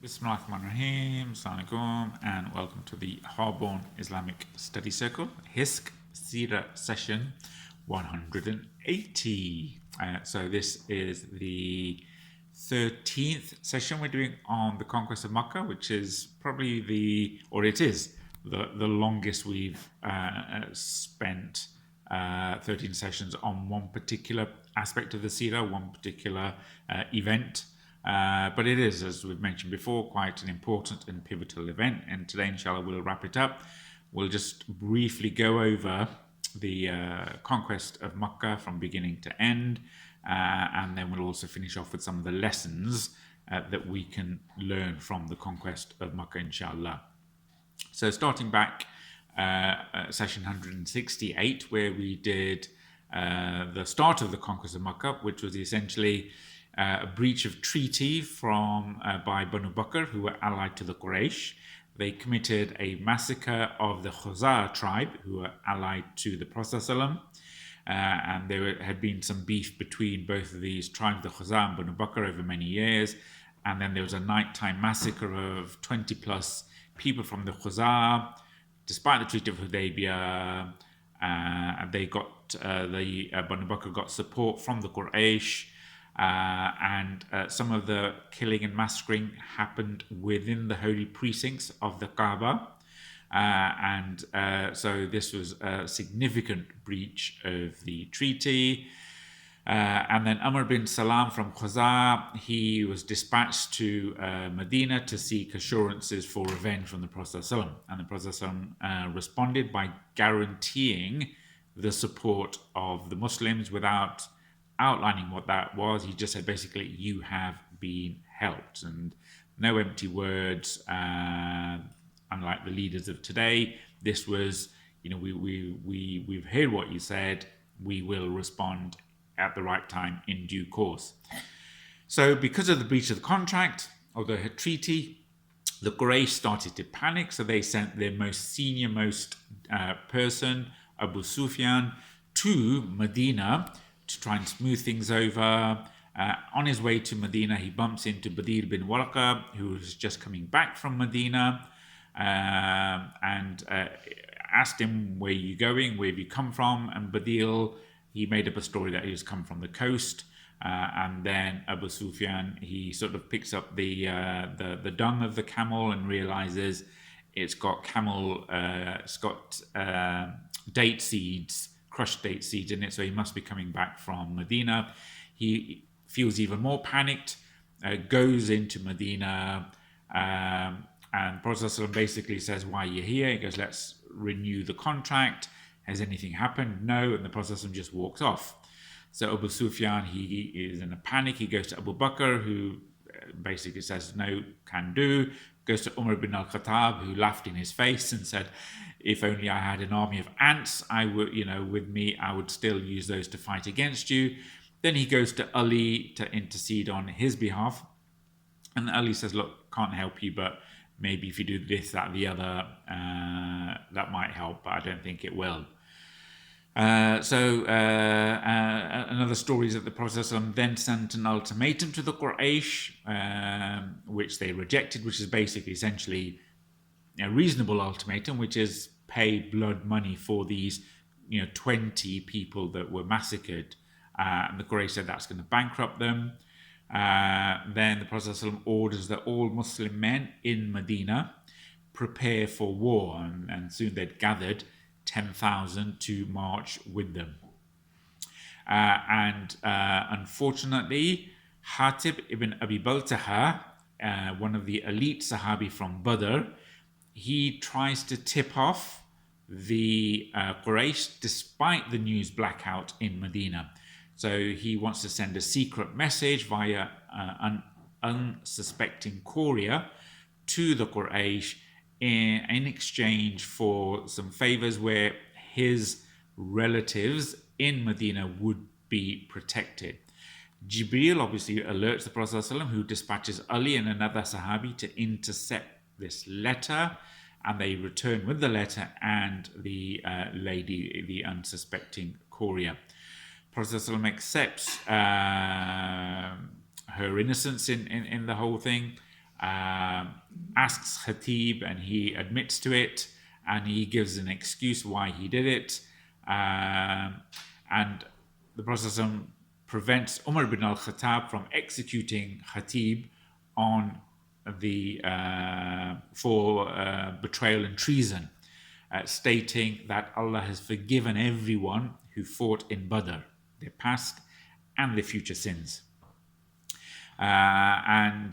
Bismillahirrahmanirrahim, Assalamu alaikum, and welcome to the Hardborn Islamic Study Circle, HISC Seerah session 180. So this is the 13th session we're doing on the Conquest of Mecca, which is probably the longest we've spent 13 sessions on one particular aspect of the Seerah, one particular event. But it is, as we've mentioned before, quite an important and pivotal event. And today, inshallah, we'll wrap it up. We'll just briefly go over the conquest of Mecca from beginning to end. And then we'll also finish off with some of the lessons that we can learn from the conquest of Mecca, inshallah. So starting back, session 168, where we did the start of the conquest of Mecca, which was essentially a breach of treaty by Banu Bakr, who were allied to the Quraish. They committed a massacre of the Khuza'a tribe, who were allied to the Prophet ﷺ. And there had been some beef between both of these tribes, the Khuza'a and Banu Bakr, over many years. And then there was a nighttime massacre of 20 plus people from the Khuza'a. Despite the Treaty of Hudaybiyah, Banu Bakr got support from the Quraish. And some of the killing and massacring happened within the holy precincts of the Kaaba. So this was a significant breach of the treaty. And then Amr bin Salam from Khuza'a, he was dispatched to Medina to seek assurances for revenge from the Prophet ﷺ. And the Prophet ﷺ responded by guaranteeing the support of the Muslims without outlining what that was. He just said, basically, you have been helped, and no empty words. Unlike the leaders of today, this was, we've heard what you said. We will respond at the right time in due course. So, because of the breach of the contract or the treaty, the Quraysh started to panic. So they sent their most senior person, Abu Sufyan, to Medina to try and smooth things over. On his way to Medina, he bumps into Badr bin Walid, who was just coming back from Medina, and asked him, where are you going? Where have you come from? And Badr, he made up a story that he was come from the coast. And then Abu Sufyan, he sort of picks up the dung of the camel and realizes it's got date seeds, crushed date seeds in it, so he must be coming back from Medina. He feels even more panicked, goes into Medina, and Prophet ﷺ basically says, why are you here? He goes, let's renew the contract. Has anything happened? No. And the Prophet ﷺ just walks off. So Abu Sufyan, he is in a panic. He goes to Abu Bakr, who basically says, no, can do. Goes to Umar ibn al-Khattab, who laughed in his face and said, if only I had an army of ants, I would, with me, I would still use those to fight against you. Then he goes to Ali to intercede on his behalf. And Ali says, look, can't help you, but maybe if you do this, that, the other, that might help, but I don't think it will. Another story is that the Prophet ﷺ then sent an ultimatum to the Quraysh, which they rejected, which is basically essentially a reasonable ultimatum, which is pay blood money for these 20 people that were massacred. And the Quraysh said that's going to bankrupt them. Then the Prophet ﷺ orders that all Muslim men in Medina prepare for war, and soon they'd gathered 10,000 to march with them. Unfortunately, Hatib ibn Abi Balta'ah, one of the elite Sahabi from Badr, he tries to tip off the Quraysh despite the news blackout in Medina. So he wants to send a secret message via an unsuspecting courier to the Quraysh in exchange for some favors where his relatives in Medina would be protected. Jibril obviously alerts the Prophet ﷺ, who dispatches Ali and another Sahabi to intercept this letter, and they return with the letter and the lady, the unsuspecting courier. Prophet ﷺ accepts her innocence in the whole thing, asks Hatib, and he admits to it, and he gives an excuse why he did it. And the Prophet prevents Umar ibn al-Khattab from executing Hatib on for betrayal and treason, stating that Allah has forgiven everyone who fought in Badr, their past and their future sins. Then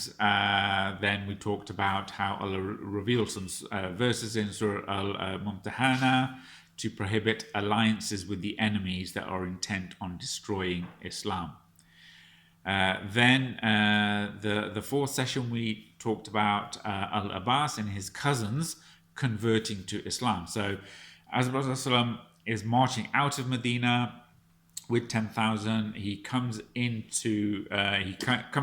we talked about how Allah revealed some verses in Surah Al-Mumtahana to prohibit alliances with the enemies that are intent on destroying Islam. Then the fourth session we talked about Al-Abbas and his cousins converting to Islam. So as the Prophet ﷺ is marching out of Medina with 10,000, he comes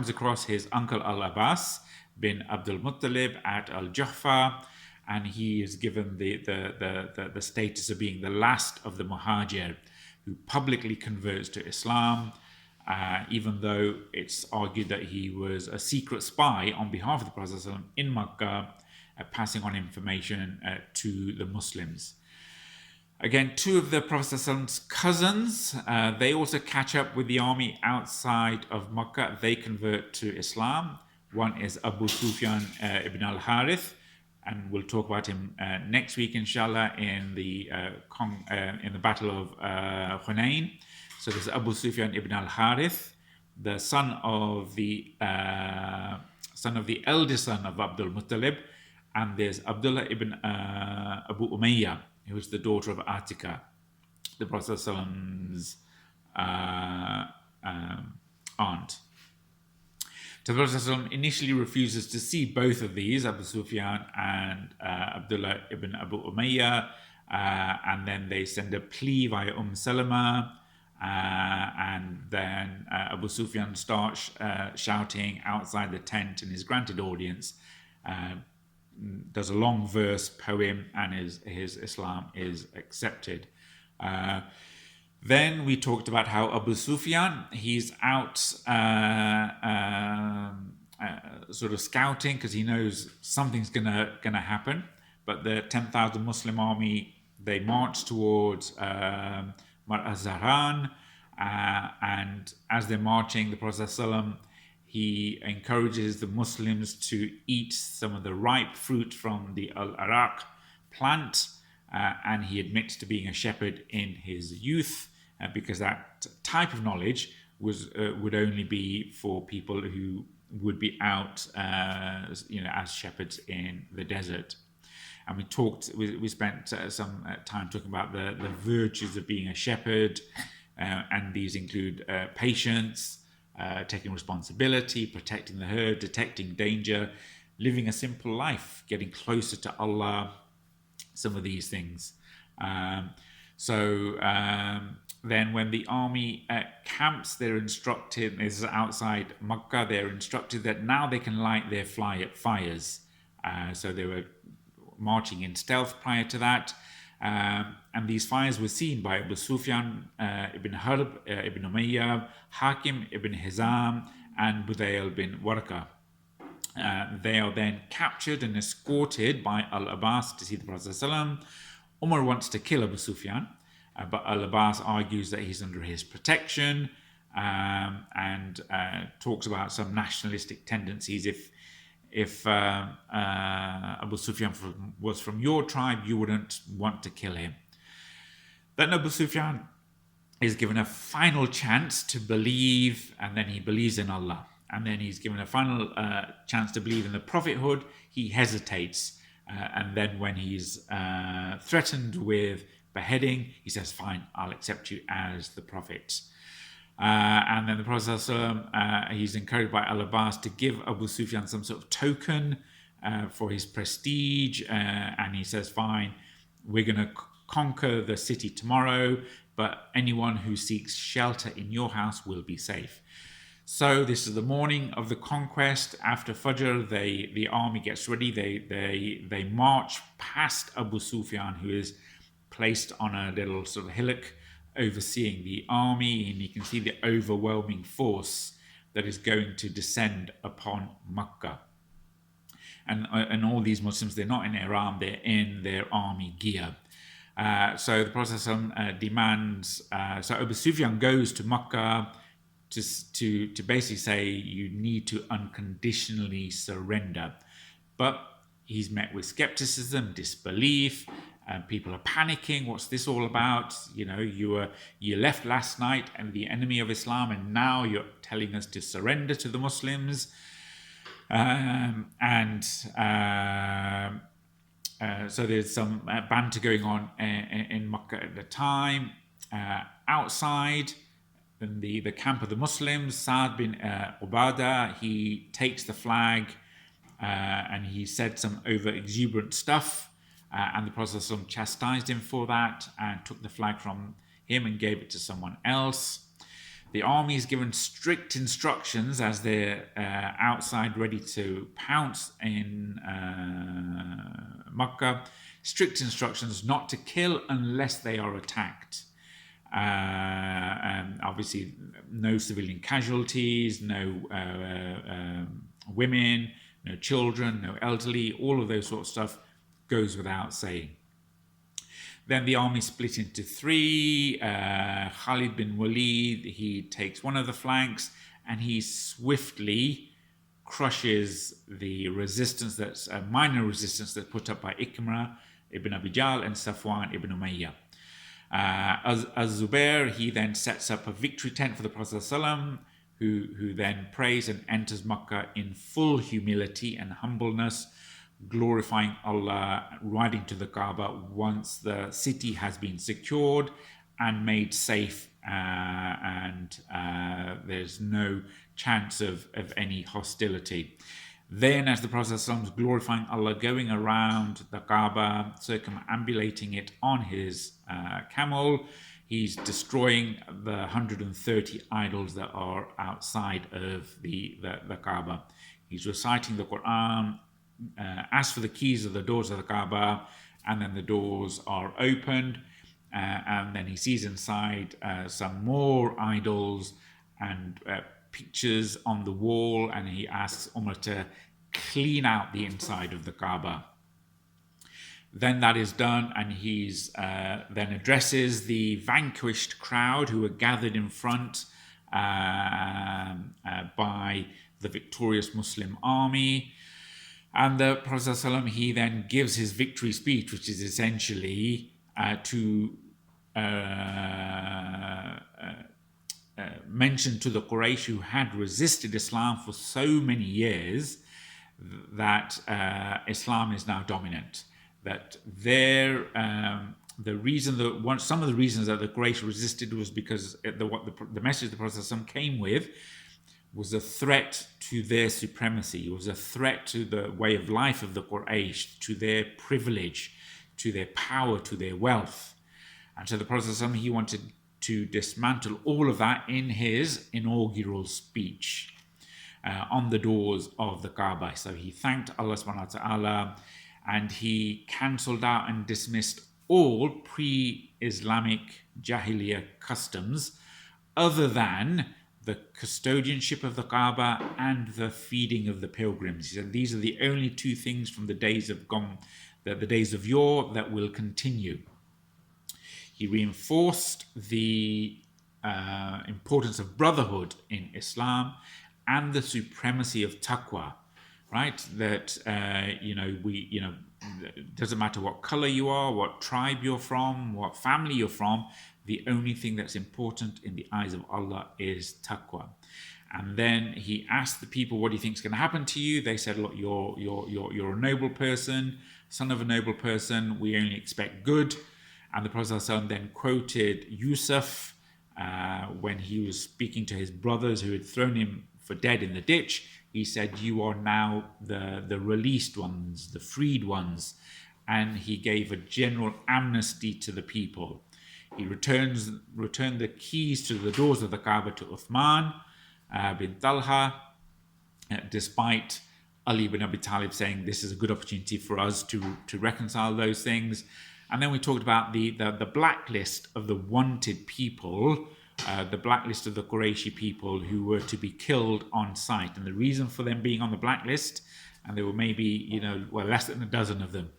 across his uncle Al-Abbas bin Abdul Muttalib at Al-Juhfa, and he is given the status of being the last of the Muhajir who publicly converts to Islam, even though it's argued that he was a secret spy on behalf of the Prophet ﷺ in Mecca, passing on information to the Muslims. Again, two of the Prophet's cousins, they also catch up with the army outside of Mecca. They convert to Islam. One is Abu Sufyan ibn al-Harith, and we'll talk about him next week, inshallah, in the Battle of Hunayn. So there's Abu Sufyan ibn al-Harith, the son of the eldest son of Abdul Muttalib, and there's Abdullah ibn Abu Umayyah, who was the daughter of Atika, the Prophet's aunt. So the Prophet initially refuses to see both of these, Abu Sufyan and Abdullah ibn Abu Umayyah, and then they send a plea via Salama, and then Abu Sufyan starts shouting outside the tent in his granted audience, does a long verse poem, and his Islam is accepted. Then we talked about how Abu Sufyan, he's out sort of scouting because he knows something's gonna happen. But the 10,000 Muslim army, they march towards Mar al-Zahran, and as they're marching, the Prophet ﷺ, he encourages the Muslims to eat some of the ripe fruit from the al-Araq plant, and he admits to being a shepherd in his youth, because that type of knowledge would only be for people who would be out, as shepherds in the desert. And we spent some time talking about the virtues of being a shepherd, and these include patience, taking responsibility, protecting the herd, detecting danger, living a simple life, getting closer to Allah, some of these things. Then when the army camps, they're instructed, this is outside Mecca, they're instructed that now they can light their fires. So they were marching in stealth prior to that. And these fires were seen by Abu Sufyan ibn Harb ibn Umayyah, Hakim ibn Hizam, and Budayl bin Warqa. They are then captured and escorted by Al-Abbas to see the Prophet ﷺ. Umar wants to kill Abu Sufyan, but Al-Abbas argues that he's under his protection, and talks about some nationalistic tendencies. If Abu Sufyan was from your tribe, you wouldn't want to kill him. Then Abu Sufyan is given a final chance to believe, and then he believes in Allah. And then he's given a final chance to believe in the prophethood. He hesitates, and then when he's threatened with beheading, he says, "Fine, I'll accept you as the prophet." And then the Prophet he's encouraged by Al-Abbas to give Abu Sufyan some sort of token for his prestige, and he says, "Fine, we're going to conquer the city tomorrow, but anyone who seeks shelter in your house will be safe." So this is the morning of the conquest. After Fajr, the army gets ready. They march past Abu Sufyan, who is placed on a little sort of hillock overseeing the army, and you can see the overwhelming force that is going to descend upon Mecca. and all these Muslims, they're not in ihram, they're in their army gear. So the Prophet demands, so Abu Sufyan goes to Mecca to basically say you need to unconditionally surrender. But he's met with skepticism, disbelief, and people are panicking. What's this all about? You know, you left last night and the enemy of Islam, and now you're telling us to surrender to the Muslims. So there's some banter going on in Mecca at the time. Outside, in the camp of the Muslims, Sa'd bin Ubadah, he takes the flag and he said some over-exuberant stuff. And the Prophet ﷺ chastised him for that and took the flag from him and gave it to someone else. The army is given strict instructions as they're outside ready to pounce in Mecca. Strict instructions not to kill unless they are attacked. And obviously, no civilian casualties, no women, no children, no elderly, all of those sort of stuff goes without saying. Then the army split into three. Khalid bin Walid, he takes one of the flanks and he swiftly crushes the resistance that's a minor resistance that's put up by Ikrimah ibn Abi Jahl and Safwan ibn Umayyah. Az-Zubair, he then sets up a victory tent for the Prophet ﷺ, who then prays and enters Mecca in full humility and humbleness, glorifying Allah, riding to the Kaaba once the city has been secured and made safe, and there's no chance of any hostility. Then, as the Prophet ﷺ is glorifying Allah, going around the Kaaba, circumambulating it on his camel, he's destroying the 130 idols that are outside of the Kaaba. He's reciting the Quran, asks for the keys of the doors of the Kaaba, and then the doors are opened, and then he sees inside some more idols and pictures on the wall, and he asks Umar to clean out the inside of the Kaaba. Then that is done, and he's then addresses the vanquished crowd who are gathered in front by the victorious Muslim army. And the Prophet ﷺ, he then gives his victory speech, which is essentially to mention to the Quraish who had resisted Islam for so many years that Islam is now dominant. That the reason that some of the reasons that the Quraysh resisted was because the message the Prophet ﷺ came with was a threat to their supremacy. It was a threat to the way of life of the Quraysh, to their privilege, to their power, to their wealth. And so the Prophet ﷺ, he wanted to dismantle all of that in his inaugural speech on the doors of the Kaaba. So he thanked Allah subhanahu wa ta'ala, and he cancelled out and dismissed all pre-Islamic Jahiliyyah customs other than the custodianship of the Kaaba and the feeding of the pilgrims. He said these are the only two things from the days of the days of yore that will continue. He reinforced the importance of brotherhood in Islam and the supremacy of taqwa. Right, that it doesn't matter what color you are, what tribe you're from, what family you're from. The only thing that's important in the eyes of Allah is taqwa. And then he asked the people, "What do you think is going to happen to you?" They said, "Look, you're a noble person, son of a noble person. We only expect good." And the Prophet ﷺ then quoted Yusuf when he was speaking to his brothers who had thrown him for dead in the ditch. He said, "You are now the released ones, the freed ones." And he gave a general amnesty to the people. He returned the keys to the doors of the Kaaba to Uthman bin Talha, despite Ali ibn Abi Talib saying this is a good opportunity for us to reconcile those things. And then we talked about the blacklist of the wanted people, the blacklist of the Quraishi people who were to be killed on sight. And the reason for them being on the blacklist, and there were maybe, less than a dozen of them,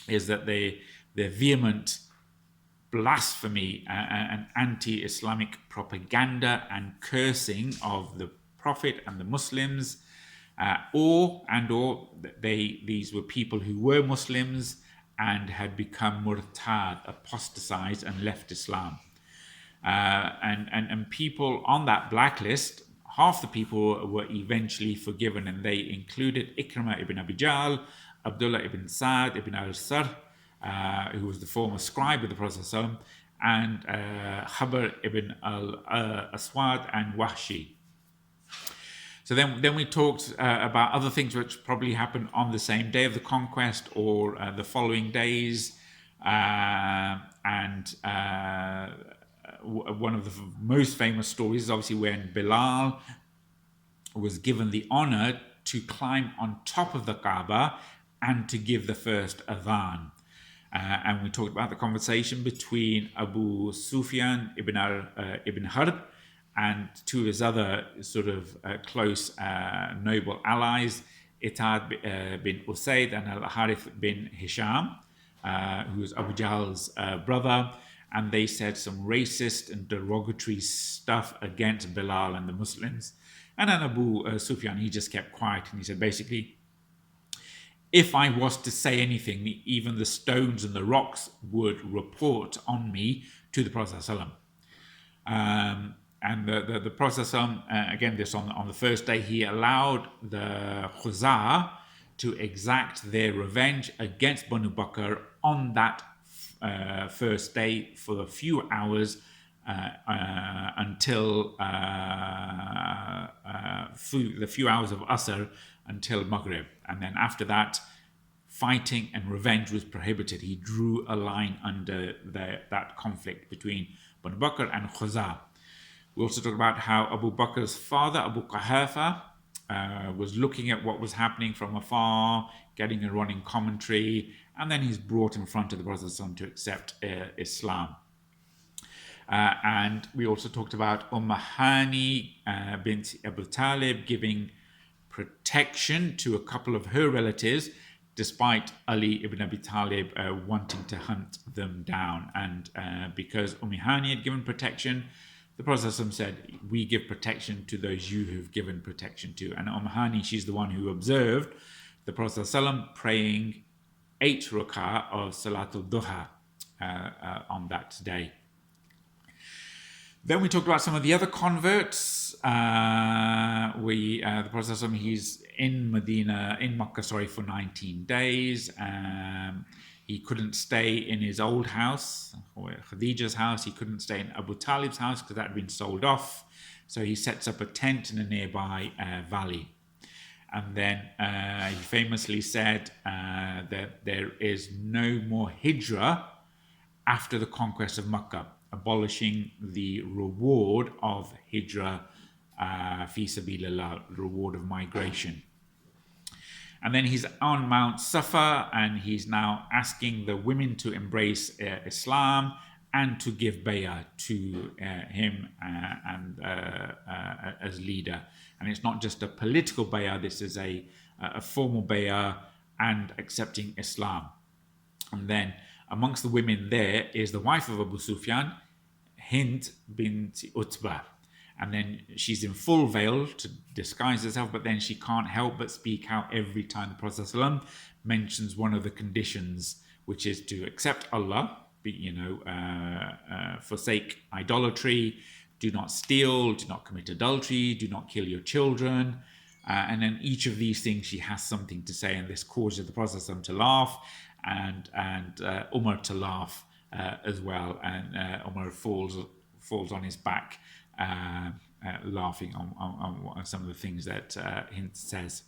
is that their vehement blasphemy and anti-Islamic propaganda and cursing of the Prophet and the Muslims, or these were people who were Muslims and had become murtad, apostatized, and left Islam. And people on that blacklist, half the people were eventually forgiven, and they included Ikrimah ibn Abi Jahl, Abdullah ibn Sa'd ibn al-Sar, who was the former scribe of the Prophet ﷺ, and Khabar ibn al-Aswad and Wahshi. So then we talked about other things which probably happened on the same day of the conquest or the following days. And one of the most famous stories is obviously when Bilal was given the honor to climb on top of the Kaaba and to give the first adhan. And we talked about the conversation between Abu Sufyan ibn Harb and two of his other sort of close noble allies, Itad bin Usayd and al-Harith bin Hisham, who was Abu Jahl's brother, and they said some racist and derogatory stuff against Bilal and the Muslims. And then Abu Sufyan, he just kept quiet, and he said, basically, if I was to say anything, even the stones and the rocks would report on me to the Prophet ﷺ. And the Prophet ﷺ, again, this on the first day, he allowed the Khuza'a to exact their revenge against Banu Bakr on that first day for a few hours until the few hours of Asr until Maghrib. And then after that, fighting and revenge was prohibited. He drew a line under that conflict between Banu Bakr and Khuza'a. We also talk about how Abu Bakr's father, Abu Quhafa, was looking at what was happening from afar, getting a running commentary, and then he's brought in front of the Prophet to accept Islam. And we also talked about Ummi Hani bint Abu Talib giving protection to a couple of her relatives, despite Ali ibn Abi Talib wanting to hunt them down. And because Ummi Hani had given protection, the Prophet said, we give protection to those you have given protection to. And Ummi Hani, she's the one who observed the Prophet praying 8 rak'ah of Salatul Duha on that day. Then we talked about some of the other converts. The Prophet he's in Mecca, for 19 days. He couldn't stay in his old house, or Khadija's house. He couldn't stay in Abu Talib's house because that had been sold off. So he sets up a tent in a nearby valley. And then he famously said that there is no more hijrah after the conquest of Mecca, abolishing the reward of hijrah fi sabilillah, reward of migration. And then he's on Mount Safa, and he's now asking the women to embrace Islam and to give bayah to him as leader. And it's not just a political bayah, this is a formal bayah and accepting Islam. And then amongst the women there is the wife of Abu Sufyan, Hind bint Utbah. And then she's in full veil to disguise herself, but then she can't help but speak out every time the Prophet ﷺ mentions one of the conditions, which is to accept Allah, forsake idolatry, do not steal, do not commit adultery, do not kill your children. And then each of these things she has something to say, and this causes the Prophet ﷺ to laugh and Umar to laugh as well. And Umar falls on his back, laughing on some of the things that Hind says.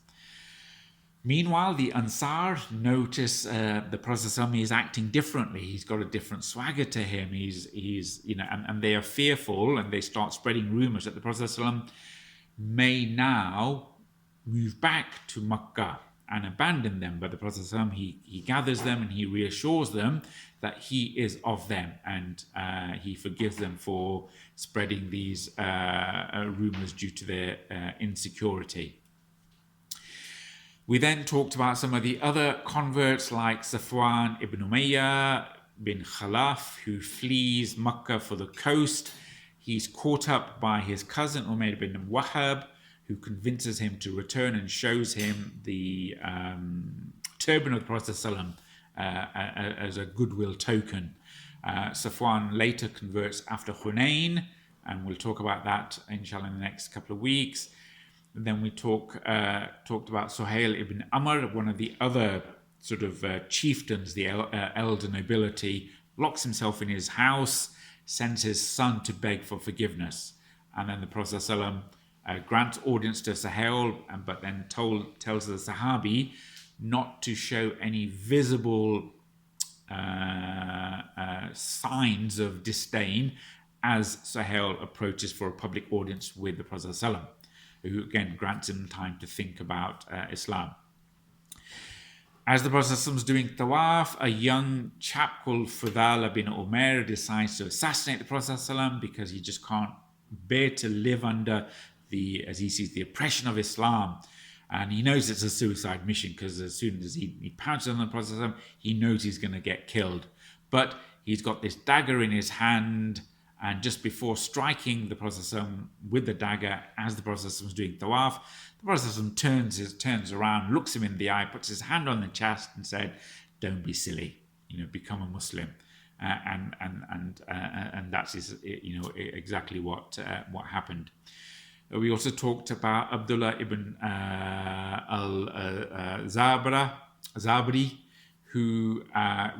Meanwhile, the Ansar notice the Prophet ﷺ is acting differently. He's got a different swagger to him. And they are fearful, and they start spreading rumors that the Prophet ﷺ may now move back to Mecca and abandon them. But the Prophet ﷺ, he gathers them and he reassures them that he is of them, and he forgives them for spreading these rumors due to their insecurity. We then talked about some of the other converts like Sufyan ibn Umayyah ibn Khalaf, who flees Mecca for the coast. He's caught up by his cousin Umayr ibn Wahab, who convinces him to return and shows him the turban of the Prophet ﷺ, as a goodwill token. Safwan later converts after Hunayn, and we'll talk about that inshallah in the next couple of weeks. And then we talked about Suhail ibn Amr, one of the other sort of chieftains, the elder nobility, locks himself in his house, sends his son to beg for forgiveness. And then the Prophet ﷺ grants audience to Suhail, but then tells the Sahabi not to show any visible signs of disdain as Suhail approaches for a public audience with the Prophet ﷺ, who again grants him time to think about Islam. As the Prophet ﷺ is doing tawaf, a young chap called Fudala bin Umair decides to assassinate the Prophet ﷺ because he just can't bear to live under as he sees, the oppression of Islam. And he knows it's a suicide mission because as soon as he pounces on the Prophet ﷺ, he knows he's going to get killed. But he's got this dagger in his hand, and just before striking the Prophet ﷺ with the dagger, as the Prophet ﷺ is doing tawaf, the Prophet ﷺ turns around, looks him in the eye, puts his hand on the chest and said, "Don't be silly, become a Muslim." And that's exactly what happened. We also talked about Abdullah ibn al-Zaabari, who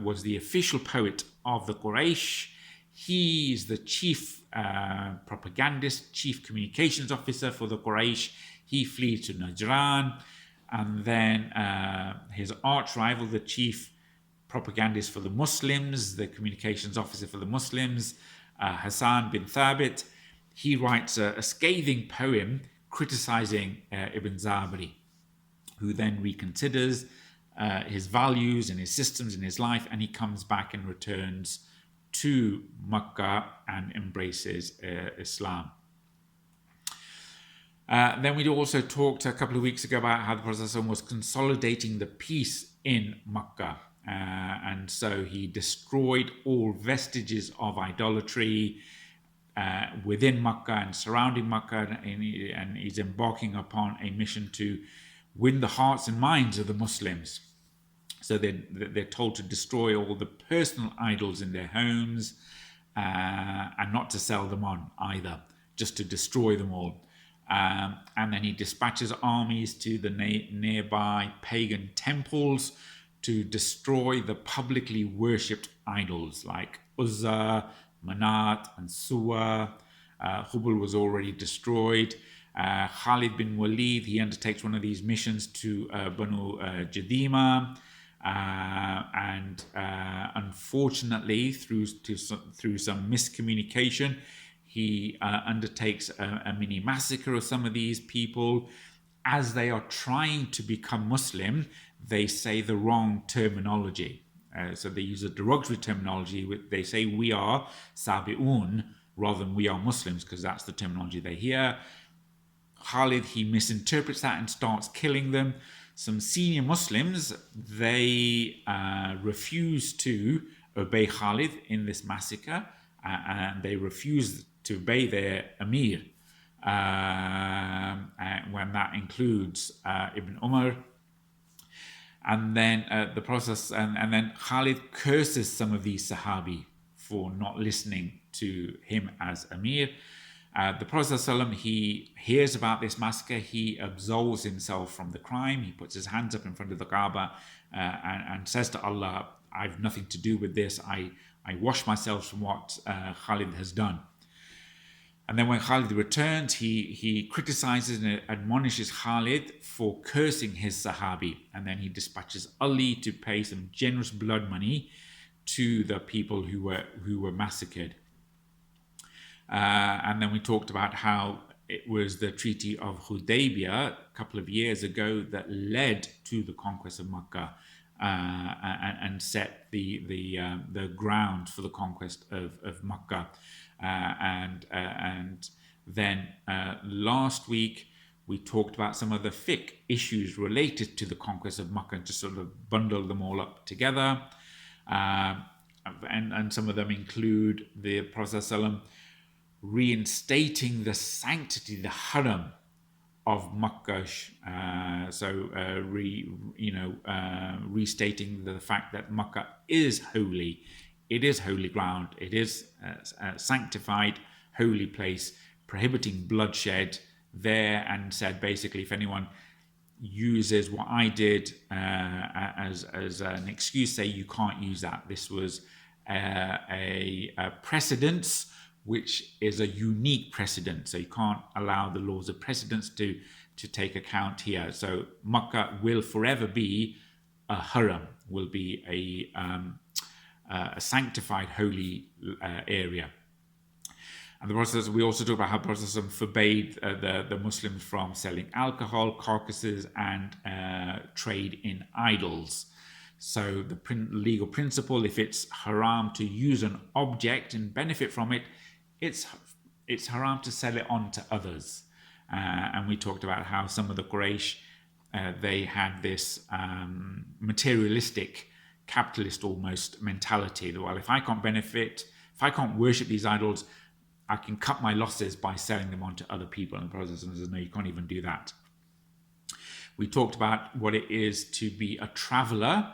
was the official poet of the Quraish. He is the chief propagandist, chief communications officer for the Quraish. He flees to Najran, and then his arch rival, the chief propagandist for the Muslims, the communications officer for the Muslims, Hassan bin Thabit, he writes a scathing poem criticizing Ibn Zabari, who then reconsiders his values and his systems in his life, and he comes back and returns to Mecca and embraces Islam. Then we also talked a couple of weeks ago about how the Prophet ﷺ was consolidating the peace in Mecca. And so he destroyed all vestiges of idolatry within Mecca and surrounding Mecca, and he's embarking upon a mission to win the hearts and minds of the Muslims. So they're told to destroy all the personal idols in their homes, and not to sell them on either, just to destroy them all. And then he dispatches armies to the nearby pagan temples to destroy the publicly worshipped idols like Uzza, Manat and Suwa. Hubal was already destroyed. Khalid bin Walid, he undertakes one of these missions to Banu Jadhimah, and unfortunately, through some miscommunication, he undertakes a mini massacre of some of these people. As they are trying to become Muslim, they say the wrong terminology. So they use a derogatory terminology. They say we are Sabi'un rather than we are Muslims, because that's the terminology they hear. Khalid, he misinterprets that and starts killing them. Some senior Muslims, they refuse to obey Khalid in this massacre, and they refuse to obey their Amir, when that includes Ibn Umar. And then the process, and then Khalid curses some of these Sahabi for not listening to him as Amir. The Prophet ﷺ, he hears about this massacre, he absolves himself from the crime, he puts his hands up in front of the Kaaba and says to Allah, "I've nothing to do with this, I wash myself from what Khalid has done." And then when Khalid returns, he criticizes and admonishes Khalid for cursing his Sahabi. And then he dispatches Ali to pay some generous blood money to the people who were massacred. And then we talked about how it was the Treaty of Hudaybiyah a couple of years ago that led to the conquest of Mecca, and set the ground for the conquest of Mecca. And then last week We talked about some of the fiqh issues related to the conquest of Mecca and just sort of bundle them all up together. And some of them include the Prophet ﷺ reinstating the sanctity, the haram of Mecca, restating the fact that Mecca is holy. It is holy ground. It is a sanctified, holy place, prohibiting bloodshed there, and said basically if anyone uses what I did as an excuse, say you can't use that. This was a precedence, which is a unique precedent. So you can't allow the laws of precedence to take account here. So Makkah will forever be a haram, will be a sanctified, holy area. And the Prophet, we also talk about how the Prophet forbade the Muslims from selling alcohol, carcasses, and trade in idols. So the legal principle, if it's haram to use an object and benefit from it, it's haram to sell it on to others. And we talked about how some of the Quraish, they had this materialistic, capitalist almost mentality that, well, if I can't benefit, if I can't worship these idols, I can cut my losses by selling them on to other people. And the Prophet says, no, you can't even do that. We talked about what it is to be a traveler,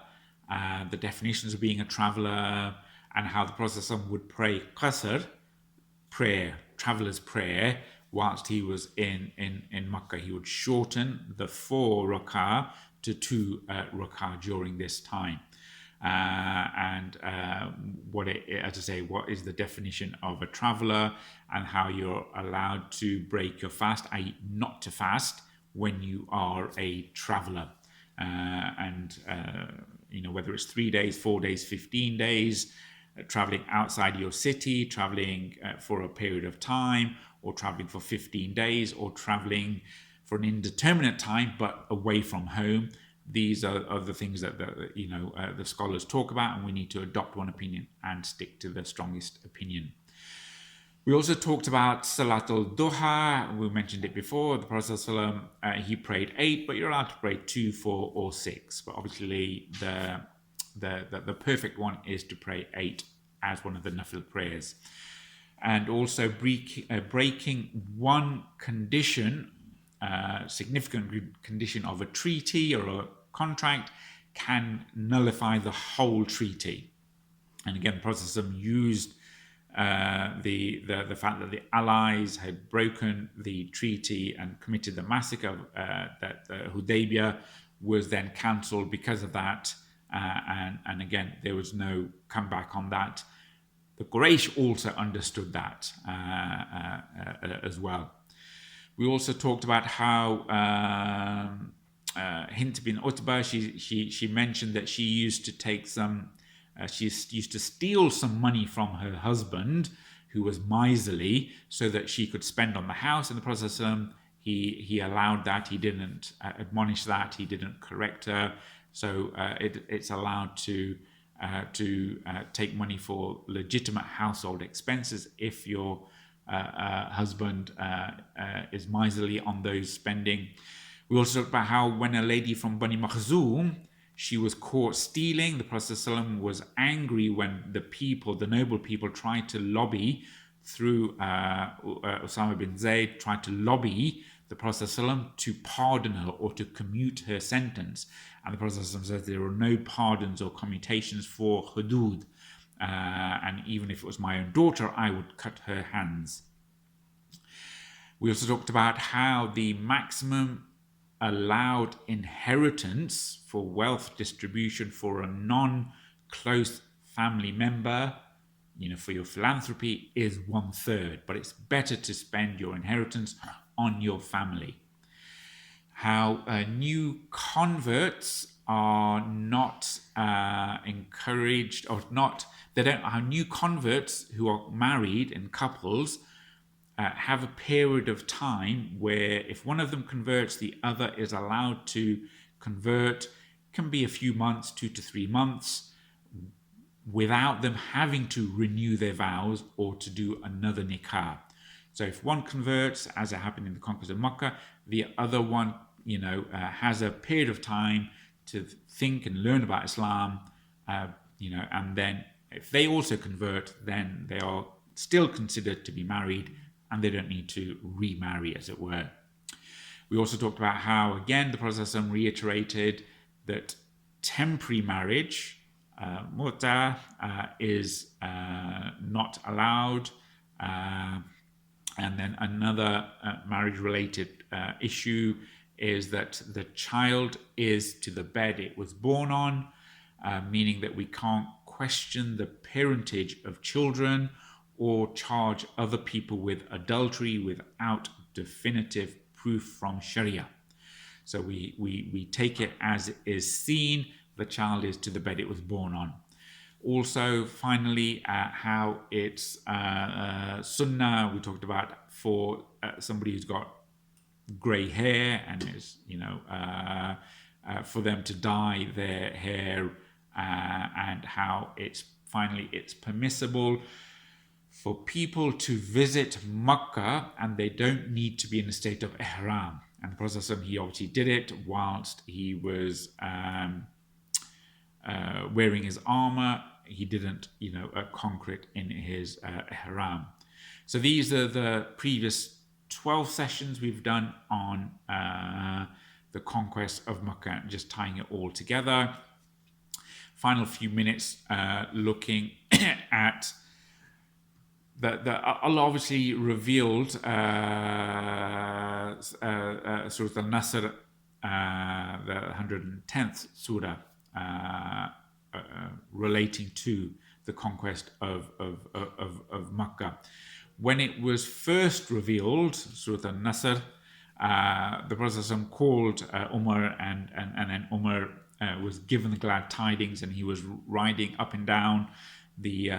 the definitions of being a traveler, and how the Prophet would pray qasr, prayer, traveler's prayer, whilst he was in Mecca. He would shorten the 4 rak'ah to 2 rak'ah during this time. What is the definition of a traveler, and how you're allowed to break your fast, i.e. not to fast when you are a traveler. Whether it's 3 days, 4 days, 15 days, traveling outside your city, traveling for a period of time, or traveling for 15 days, or traveling for an indeterminate time but away from home. These are the things that the scholars talk about, and we need to adopt one opinion and stick to the strongest opinion. We also talked about Salatul Duha. We mentioned it before. The Prophet ﷺ, he prayed 8, but you're allowed to pray 2, 4, or 6. But obviously, the perfect one is to pray 8 as one of the nafil prayers. And also breaking one condition, significant condition of a treaty or a contract, can nullify the whole treaty. And again, the Prophet ﷺ used the fact that the Allies had broken the treaty and committed the massacre, that Hudaybiyah was then cancelled because of that. And again, there was no comeback on that. The Quraysh also understood that as well. We also talked about how Hind bin Utbah, she mentioned that she used to take she used to steal some money from her husband, who was miserly, so that she could spend on the house. And the Prophet he allowed that. He didn't admonish that. He didn't correct her. So it's allowed to take money for legitimate household expenses if your husband is miserly on those spending. We also talked about how when a lady from Banu Bakr, she was caught stealing, the Prophet ﷺ was angry when the noble people tried to lobby through Usama bin Zayd, tried to lobby the Prophet ﷺ to pardon her or to commute her sentence. And the Prophet ﷺ says there are no pardons or commutations for hudood. And even if it was my own daughter, I would cut her hands. We also talked about how the maximum allowed inheritance for wealth distribution for a non-close family member, for your philanthropy, is 1/3, but it's better to spend your inheritance on your family. How new converts are not encouraged, or not, how new converts who are married in couples have a period of time where if one of them converts, the other is allowed to convert. Can be a few months, 2 to 3 months, without them having to renew their vows or to do another nikah. So if one converts, as it happened in the conquest of Mecca, the other one, has a period of time to think and learn about Islam, and then if they also convert, then they are still considered to be married and they don't need to remarry, as it were. We also talked about how, again, the Prophet ﷺ reiterated that temporary marriage, muta, is not allowed. And then another marriage-related issue is that the child is to the bed it was born on, meaning that we can't question the parentage of children or charge other people with adultery without definitive proof from Sharia. So we take it as it is seen, the child is to the bed it was born on. Also, finally, how it's sunnah, we talked about for somebody who's got grey hair and is, for them to dye their hair, and how it's permissible for people to visit Mecca and they don't need to be in a state of ihram. And the Prophet, he obviously did it whilst he was wearing his armor. He didn't, conquer it in his ihram. So these are the previous 12 sessions we've done on the conquest of Mecca, just tying it all together. Final few minutes looking at Allah obviously revealed Surah Al-Nasr, the 110th surah, relating to the conquest of Mecca. When it was first revealed, Surah Al-Nasr, the Prophet called Umar, and then Umar was given the glad tidings, and he was riding up and down the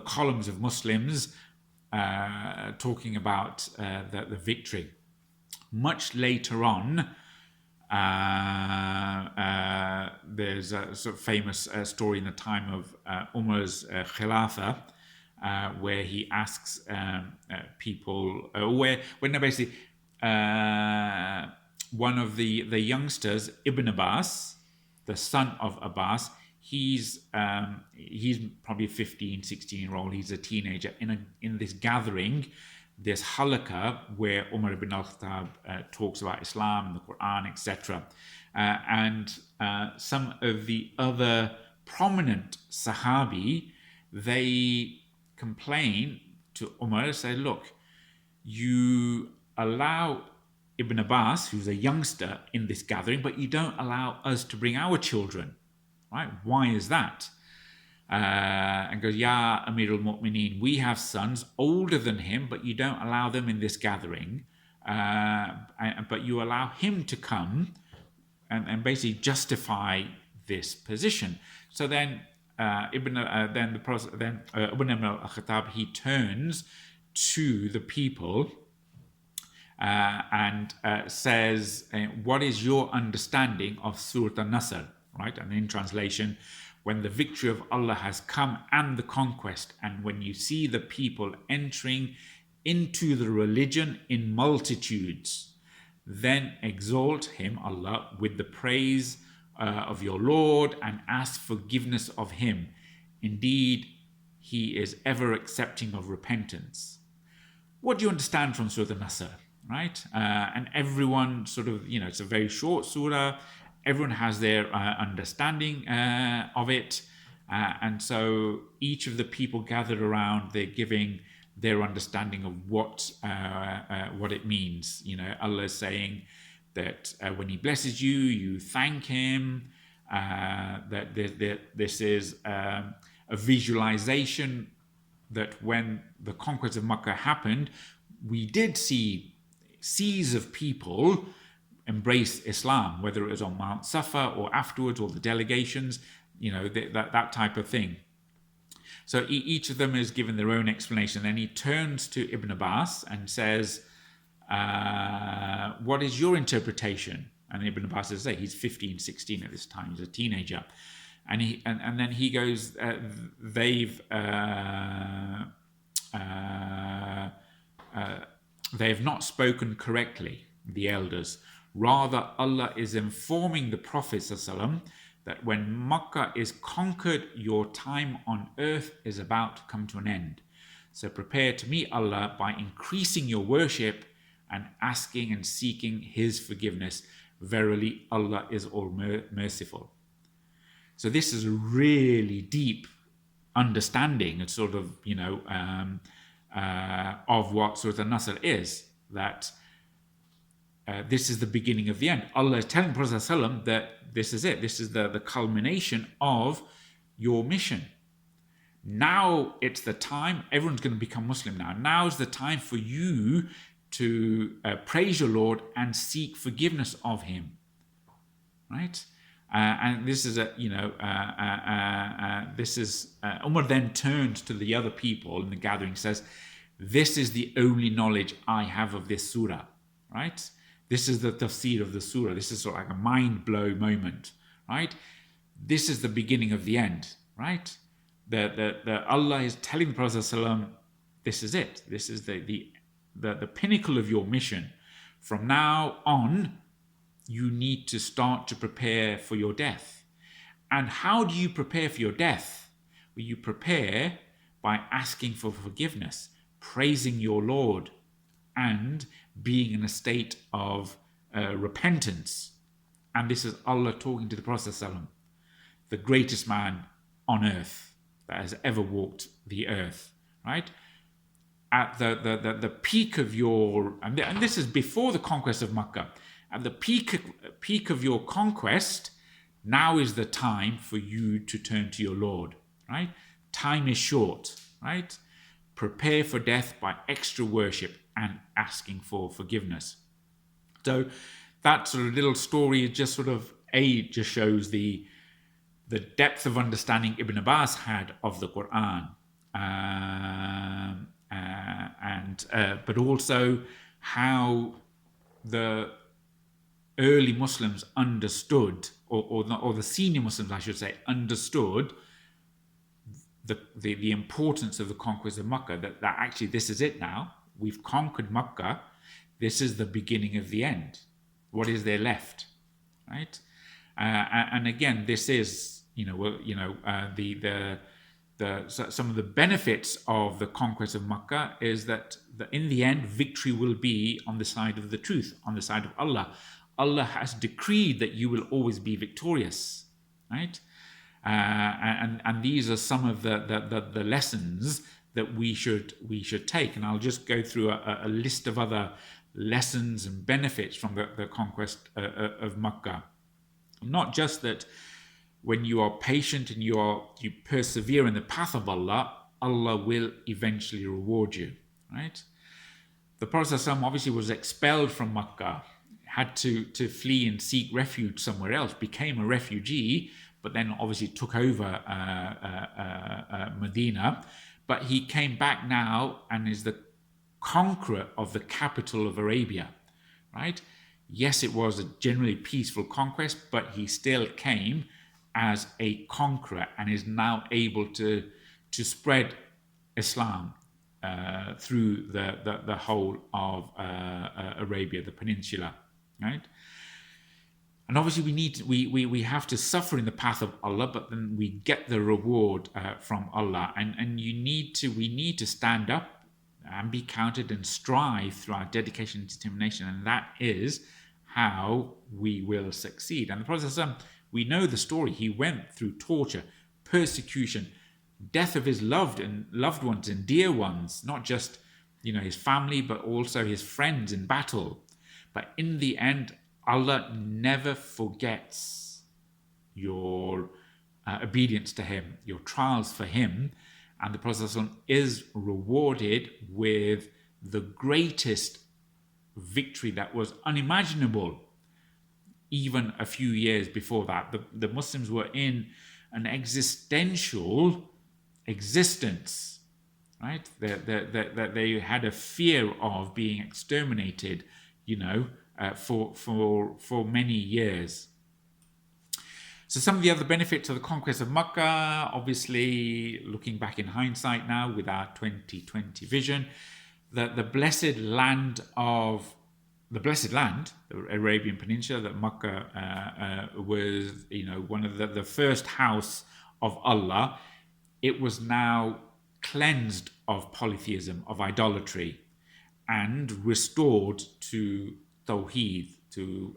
columns of Muslims, talking about the victory. Much later on, there's a sort of famous story in the time of Umar's Khilafah, where he asks people, basically one of the youngsters, Ibn Abbas, the son of Abbas, he's probably a 15, 16-year-old. He's a teenager in this gathering, this halakha where Umar ibn al-Khattab talks about Islam and the Quran, etc. And some of the other prominent Sahabi, they complain to Umar, say, look, you allow Ibn Abbas, who's a youngster, in this gathering, but you don't allow us to bring our children. Right? Why is that? And goes, Ya Amir al-Mu'mineen, we have sons older than him, but you don't allow them in this gathering, but you allow him to come and basically justify this position. So then Ibn al-Khattab, he turns to the people and says, what is your understanding of Surah Al-Nasr? Right? And in translation, when the victory of Allah has come and the conquest, and when you see the people entering into the religion in multitudes, then exalt him, Allah, with the praise of your Lord and ask forgiveness of him. Indeed, he is ever accepting of repentance. What do you understand from Surah Al-Nasr? Right? And everyone sort of, it's a very short surah. Everyone has their understanding of it. And so each of the people gathered around, they're giving their understanding of what it means. Allah is saying that when he blesses you, you thank him. That this is a visualization that when the conquest of Mecca happened, we did see seas of people embrace Islam, whether it was on Mount Safa or afterwards, or the delegations, that type of thing. So each of them is given their own explanation. Then he turns to Ibn Abbas and says, what is your interpretation? And Ibn Abbas says, he's 15, 16 at this time, he's a teenager. And then he goes, they've they have not spoken correctly, the elders. Rather, Allah is informing the Prophet ﷺ that when Mecca is conquered, your time on earth is about to come to an end. So prepare to meet Allah by increasing your worship and asking and seeking His forgiveness. Verily, Allah is all merciful. So this is a really deep understanding and sort of, of what Surah An-Nasr is, that this is the beginning of the end. Allah is telling Prophet ﷺ that this is it. This is the culmination of your mission. Now it's the time, everyone's going to become Muslim now. Now is the time for you to praise your Lord and seek forgiveness of Him. Right? And this is Umar then turned to the other people in the gathering and says, this is the only knowledge I have of this surah, right? This is the tafsir of the surah. This is sort of like a mind blow moment, right? This is the beginning of the end, right? The Allah is telling the Prophet ﷺ, this is it. This is the pinnacle of your mission. From now on, you need to start to prepare for your death. And how do you prepare for your death? Well, you prepare by asking for forgiveness, praising your Lord, and being in a state of repentance. And this is Allah talking to the Prophet ﷺ, the greatest man on earth that has ever walked the earth, right? At the peak of your, and this is before the conquest of Mecca, at the peak of your conquest, now is the time for you to turn to your Lord, right? Time is short, right? Prepare for death by extra worship and asking for forgiveness. So that sort of little story just just shows the depth of understanding Ibn Abbas had of the Quran, but also how the early Muslims understood, or the senior Muslims, I should say, understood the importance of the conquest of Mecca, that actually this is it now. We've conquered Mecca. This is the beginning of the end. What is there left, right? And again, this is, some of the benefits of the conquest of Mecca is that in the end, victory will be on the side of the truth, on the side of Allah. Allah has decreed that you will always be victorious, right? And these are some of the lessons that we should take. And I'll just go through a list of other lessons and benefits from the conquest of Mecca. Not just that when you are patient and you persevere in the path of Allah, Allah will eventually reward you, right? The Prophet ﷺ obviously was expelled from Mecca, had to flee and seek refuge somewhere else, became a refugee, but then obviously took over Medina. But he came back now and is the conqueror of the capital of Arabia, right? Yes, it was a generally peaceful conquest, but he still came as a conqueror and is now able to spread Islam through the whole of Arabia, the peninsula, right? And obviously we have to suffer in the path of Allah, but then we get the reward from Allah. And we need to stand up and be counted and strive through our dedication and determination. And that is how we will succeed. And the Prophet ﷺ, we know the story. He went through torture, persecution, death of his loved ones and dear ones, not just his family, but also his friends in battle. But in the end, Allah never forgets your obedience to Him, your trials for Him, and the Prophet ﷺ is rewarded with the greatest victory that was unimaginable even a few years before that. The Muslims were in an existential existence, right? That they had a fear of being exterminated, for many years. So some of the other benefits of the conquest of Mecca, obviously looking back in hindsight now with our 2020 vision, that the blessed land, the Arabian Peninsula, that Mecca was, one of the first house of Allah, it was now cleansed of polytheism, of idolatry, and restored to Tawheed, to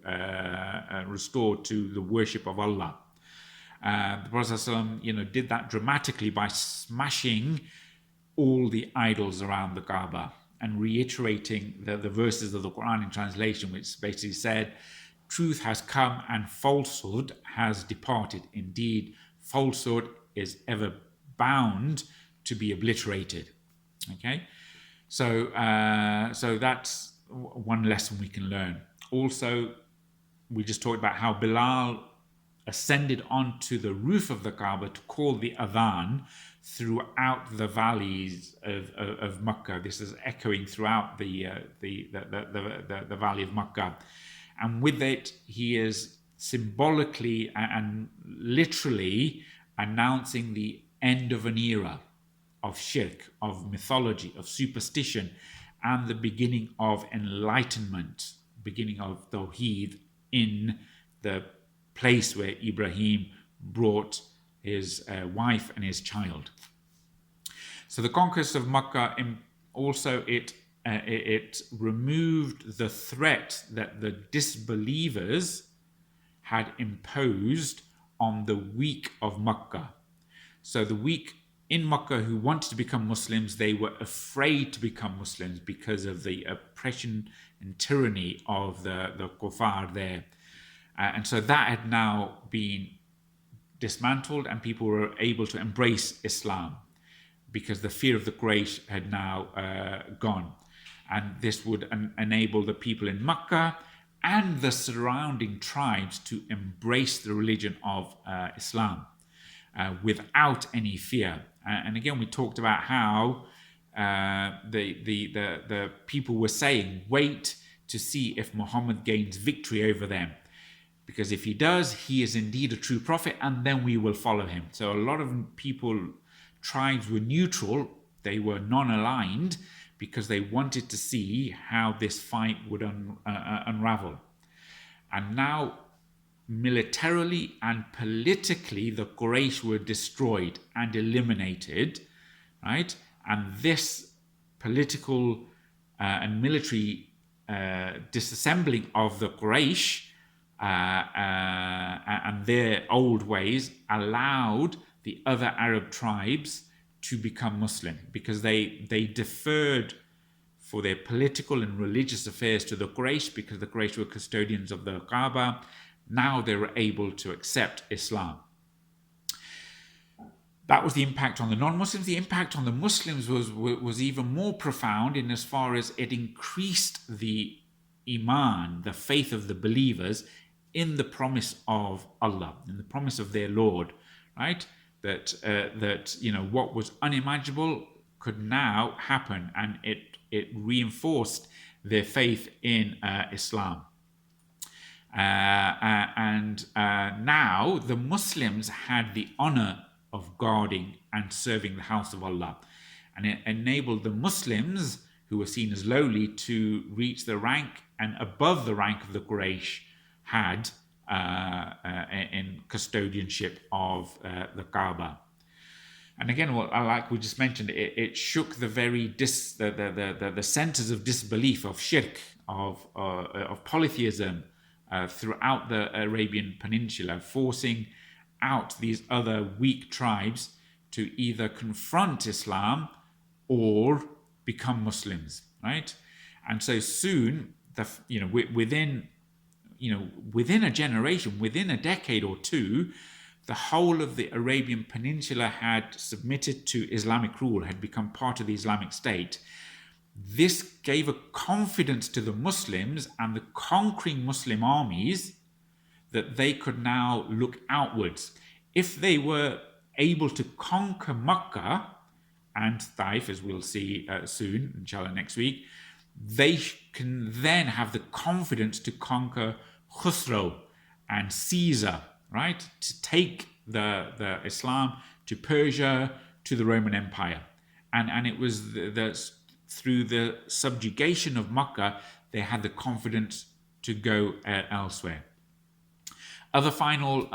restored to the worship of Allah. The Prophet ﷺ, did that dramatically by smashing all the idols around the Kaaba and reiterating the verses of the Quran in translation, which basically said, truth has come and falsehood has departed. Indeed, falsehood is ever bound to be obliterated. Okay, so that's one lesson we can learn. Also, we just talked about how Bilal ascended onto the roof of the Kaaba to call the adhan throughout the valleys of Mecca. This is echoing throughout the valley of Mecca, and with it he is symbolically and literally announcing the end of an era of shirk, of mythology, of superstition, and the beginning of enlightenment, beginning of Tawheed in the place where Ibrahim brought his wife and his child. So the conquest of Mecca also it removed the threat that the disbelievers had imposed on the weak of Mecca. So the weak in Mecca who wanted to become Muslims, they were afraid to become Muslims because of the oppression and tyranny of the kuffar there. And so that had now been dismantled, and people were able to embrace Islam because the fear of the Quraysh had now gone. And this would enable the people in Mecca and the surrounding tribes to embrace the religion of Islam without any fear. And again, we talked about how the people were saying, wait to see if Muhammad gains victory over them. Because if he does, he is indeed a true prophet, and then we will follow him. So a lot of tribes were neutral. They were non-aligned because they wanted to see how this fight would unravel. And now, militarily and politically, the Quraysh were destroyed and eliminated, right? And this political and military disassembling of the Quraysh and their old ways allowed the other Arab tribes to become Muslim, because they deferred for their political and religious affairs to the Quraysh, because the Quraysh were custodians of the Kaaba. Now they were able to accept Islam. That was the impact on the non-Muslims. The impact on the Muslims was even more profound, in as far as it increased the iman, the faith of the believers in the promise of Allah, in the promise of their Lord, right? That what was unimaginable could now happen, and it reinforced their faith in Islam. Now the Muslims had the honor of guarding and serving the house of Allah, and it enabled the Muslims, who were seen as lowly, to reach the rank and above the rank of the Quraysh had in custodianship of the Kaaba. And again, like we just mentioned, it shook the very the centers of disbelief, of shirk, of polytheism throughout the Arabian Peninsula, forcing out these other weak tribes to either confront Islam or become Muslims, right? And so soon, within a generation, within a decade or two, the whole of the Arabian Peninsula had submitted to Islamic rule, had become part of the Islamic State. This gave a confidence to the Muslims and the conquering Muslim armies that they could now look outwards. If they were able to conquer Mecca and Taif, as we'll see soon, inshallah next week, they can then have the confidence to conquer Khusro and Caesar, right? To take the Islam to Persia, to the Roman Empire. And it was through the subjugation of Mecca, they had the confidence to go elsewhere. Other final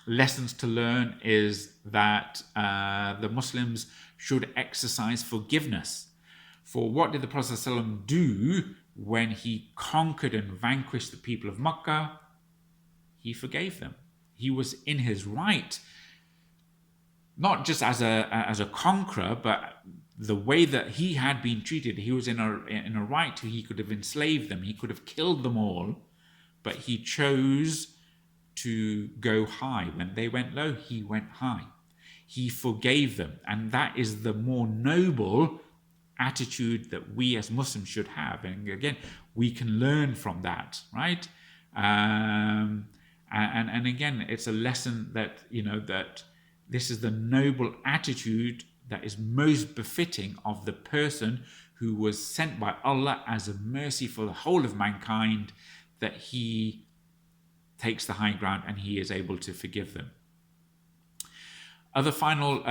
lessons to learn is that the Muslims should exercise forgiveness. For what did the Prophet ﷺ do when he conquered and vanquished the people of Mecca? He forgave them. He was in his right, not just as a conqueror, but the way that he had been treated. He was in a right to, he could have enslaved them, he could have killed them all, but he chose to go high. When they went low, he went high. He forgave them, and that is the more noble attitude that we as Muslims should have. And again, we can learn from that, right? And again, it's a lesson that, that this is the noble attitude that is most befitting of the person who was sent by Allah as a mercy for the whole of mankind, that he takes the high ground and he is able to forgive them. Other final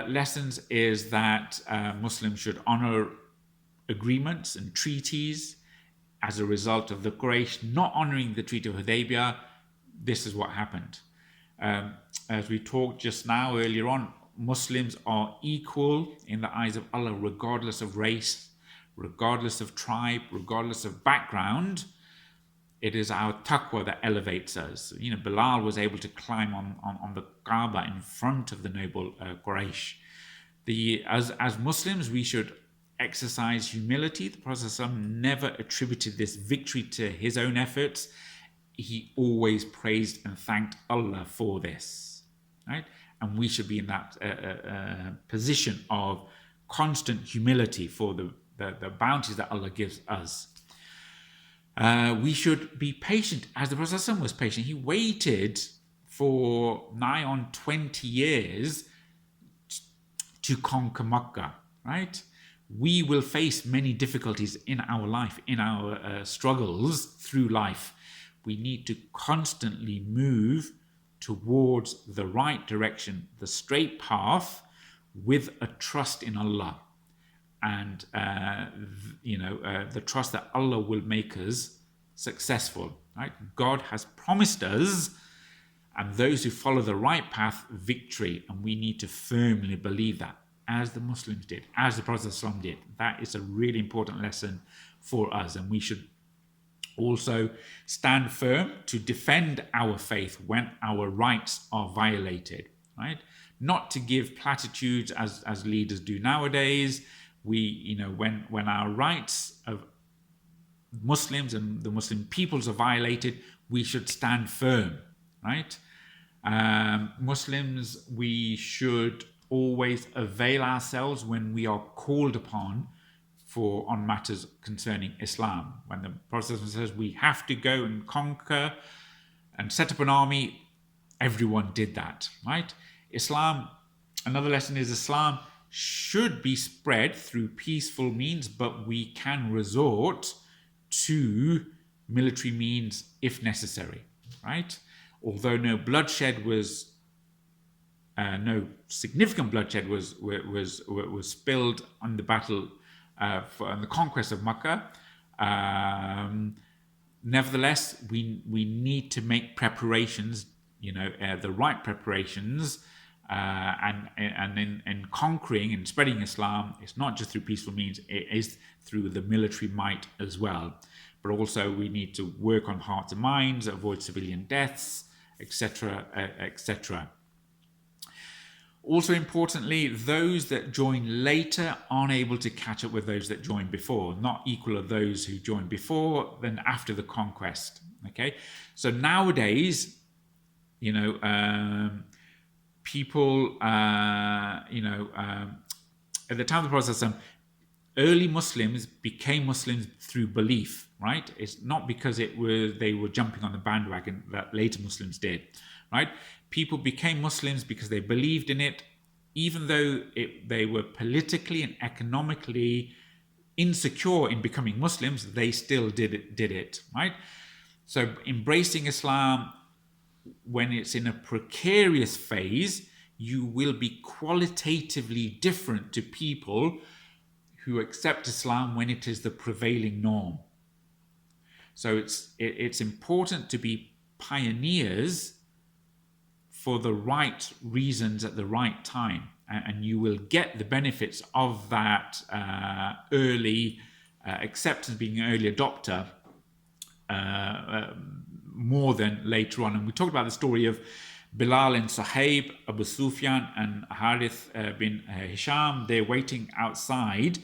lessons is that Muslims should honor agreements and treaties. As a result of the Quraish not honoring the Treaty of Hudaybiyah, this is what happened. As we talked just now earlier on, Muslims are equal in the eyes of Allah, regardless of race, regardless of tribe, regardless of background. It is our taqwa that elevates us. Bilal was able to climb on the Kaaba in front of the noble Quraysh. As Muslims, we should exercise humility. The Prophet ﷺ never attributed this victory to his own efforts. He always praised and thanked Allah for this, right? And we should be in that position of constant humility for the bounties that Allah gives us. We should be patient, as the Prophet ﷺ was patient. He waited for nigh on 20 years to conquer Mecca, right? We will face many difficulties in our life, in our struggles through life. We need to constantly move towards the right direction, the straight path, with a trust in Allah. And the trust that Allah will make us successful, right? God has promised us, and those who follow the right path, victory, and we need to firmly believe that, as the Muslims did, as the Prophet ﷺ did. That is a really important lesson for us, and we should also stand firm to defend our faith when our rights are violated, right? Not to give platitudes as leaders do nowadays. When our rights of Muslims and the Muslim peoples are violated, we should stand firm, right? Muslims, we should always avail ourselves when we are called upon on matters concerning Islam. When the Prophet says we have to go and conquer and set up an army, everyone did that, right? Islam, another lesson is Islam should be spread through peaceful means, but we can resort to military means if necessary, right? Although no significant bloodshed was spilled on the battle on the conquest of Mecca, nevertheless, we need to make preparations, the right preparations. And in conquering and spreading Islam, it's not just through peaceful means, it is through the military might as well. But also we need to work on hearts and minds, avoid civilian deaths, etc., etc. Also importantly, those that join later aren't able to catch up with those that joined before, not equal of those who joined before than after the conquest. Okay, so nowadays, people, at the time of the Prophet, early Muslims became Muslims through belief, right? It's not because they were jumping on the bandwagon that later Muslims did, right? People became Muslims because they believed in it, even though they were politically and economically insecure in becoming Muslims, they still did it, right? So embracing Islam, when it's in a precarious phase, you will be qualitatively different to people who accept Islam when it is the prevailing norm. So it's important to be pioneers for the right reasons at the right time, and you will get the benefits of that early acceptance, being an early adopter, more than later on. And we talked about the story of Bilal and Suhaib, Abu Sufyan and Harith bin Hisham. They're waiting outside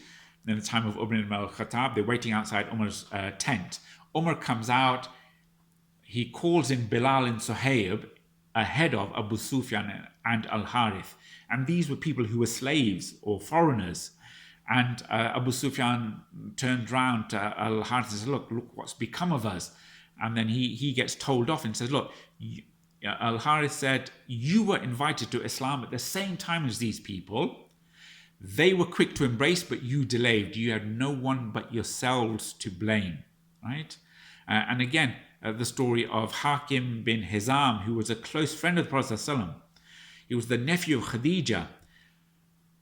in the time of Umar ibn Khattab. They're waiting outside Umar's tent. Umar comes out. He calls in Bilal and Suhaib ahead of Abu Sufyan and Al-Harith. And these were people who were slaves or foreigners. And Abu Sufyan turned round to Al-Harith and said, look what's become of us. And then he gets told off and says, look, Al-Harith said, you were invited to Islam at the same time as these people. They were quick to embrace, but you delayed. You had no one but yourselves to blame, right? And again, the story of Hakim bin Hizam, who was a close friend of the Prophet ﷺ. He was the nephew of Khadija.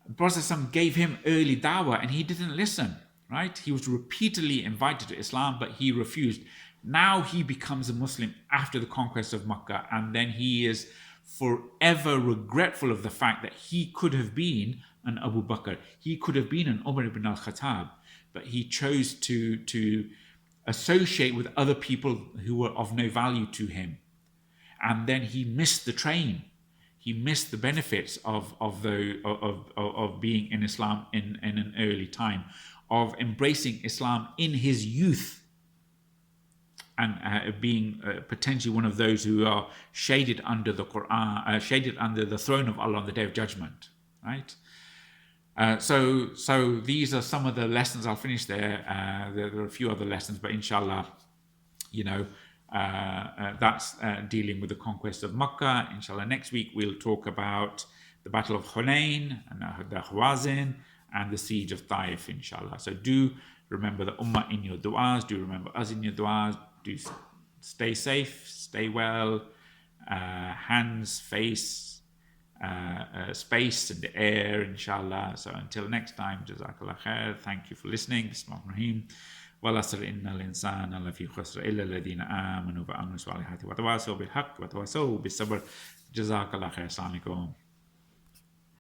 The Prophet ﷺ gave him early dawah and he didn't listen, right? He was repeatedly invited to Islam, but he refused. Now he becomes a Muslim after the conquest of Mecca, and then he is forever regretful of the fact that he could have been an Abu Bakr. He could have been an Umar ibn al-Khattab, but he chose to associate with other people who were of no value to him. And then he missed the train. He missed the benefits of being in Islam in an early time, of embracing Islam in his youth, and being potentially one of those who are shaded under the Quran, shaded under the throne of Allah on the Day of Judgment, right? So these are some of the lessons. I'll finish there. There are a few other lessons, but inshallah, that's dealing with the conquest of Mecca. Inshallah, next week we'll talk about the Battle of Hunain and the Hawazin and the siege of Taif, inshallah. So do remember the Ummah in your du'as. Do remember us in your du'as. Do stay safe, stay well, hands, face, space and the air, inshallah. So until next time, Jazakallah khair. Thank you for listening. Bismillahirrahmanirrahim. والعصر إن الإنسان لفي خسر إلا الذين آمنوا وعملوا الصالحات وتواصوا بالحق وتواصوا بالصبر. جزاك الله خير. السلام عليكم.